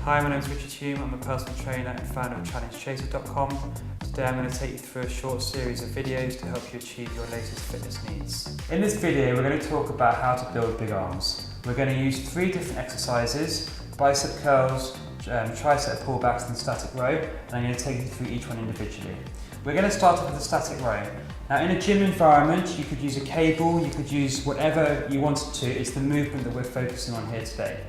Hi, my name is Richard Hume. I'm a personal trainer and founder of ChallengeChaser.com. Today I'm going to take you through a short series of videos to help you achieve your latest fitness needs. In this video we're going to talk about how to build big arms. We're going to use 3 different exercises: bicep curls, tricep pullbacks and static row, and I'm going to take you through each one individually. We're going to start off with the static row. Now, in a gym environment you could use a cable, you could use whatever you wanted to. It's the movement that we're focusing on here today.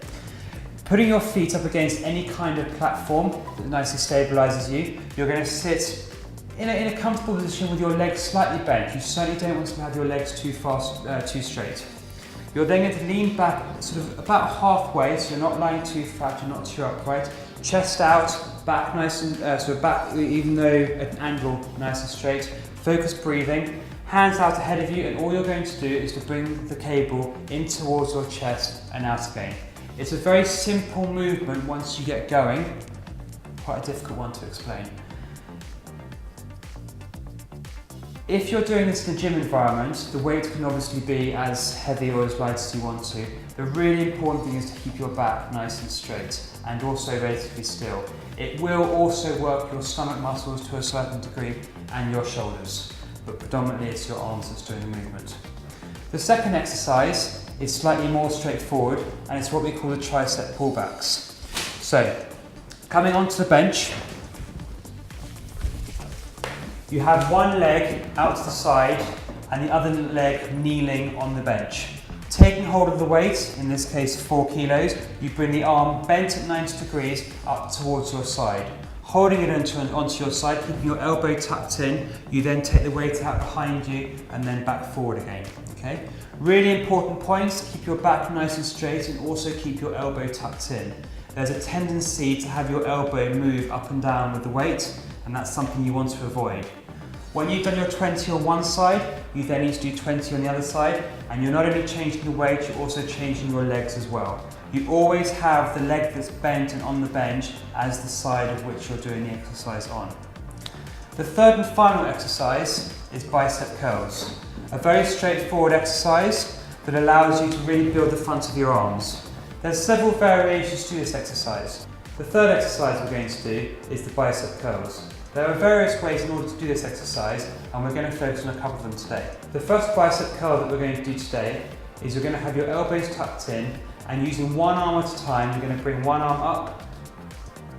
Putting your feet up against any kind of platform that nicely stabilises you, you're going to sit in a comfortable position with your legs slightly bent. You certainly don't want to have your legs too straight. You're then going to lean back sort of about halfway, so you're not lying too flat, you're not too upright. Chest out, back nice and back, even though at an angle, nice and straight. Focus breathing. Hands out ahead of you, and all you're going to do is to bring the cable in towards your chest and out again. It's a very simple movement once you get going, quite a difficult one to explain. If you're doing this in a gym environment, the weight can obviously be as heavy or as light as you want to. The really important thing is to keep your back nice and straight and also relatively still. It will also work your stomach muscles to a certain degree and your shoulders, but predominantly it's your arms that's doing the movement. The second exercise is slightly more straightforward, and it's what we call the tricep pullbacks. So, coming onto the bench, you have one leg out to the side and the other leg kneeling on the bench. Taking hold of the weight, in this case 4 kilos, you bring the arm bent at 90 degrees up towards your side. Holding it onto your side, keeping your elbow tucked in, you then take the weight out behind you and then back forward again. Okay? Really important points: keep your back nice and straight and also keep your elbow tucked in. There's a tendency to have your elbow move up and down with the weight, and that's something you want to avoid. When you've done your 20 on one side, you then need to do 20 on the other side, and you're not only changing the weight, you're also changing your legs as well. You always have the leg that's bent and on the bench as the side of which you're doing the exercise on. The third and final exercise is bicep curls. A very straightforward exercise that allows you to really build the front of your arms. There's several variations to this exercise. The third exercise we're going to do is the bicep curls. There are various ways in order to do this exercise, and we're going to focus on a couple of them today. The first bicep curl that we're going to do today is you're going to have your elbows tucked in, and using one arm at a time, you're going to bring one arm up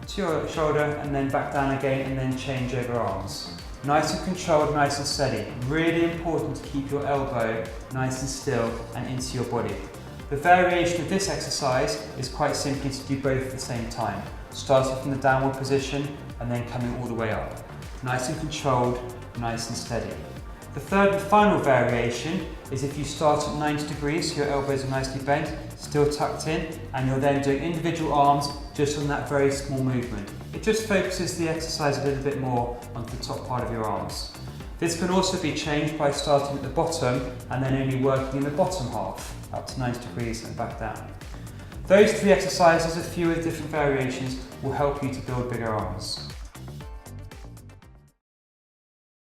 to your shoulder and then back down again, and then change over arms. Nice and controlled, nice and steady. Really important to keep your elbow nice and still and into your body. The variation of this exercise is quite simply to do both at the same time, starting from the downward position and then coming all the way up. Nice and controlled, nice and steady. The third and final variation is if you start at 90 degrees, so your elbows are nicely bent, still tucked in, and you're then doing individual arms just on that very small movement. It just focuses the exercise a little bit more onto the top part of your arms. This can also be changed by starting at the bottom and then only working in the bottom half, up to 90 degrees and back down. Those 3 exercises, a few of different variations, will help you to build bigger arms.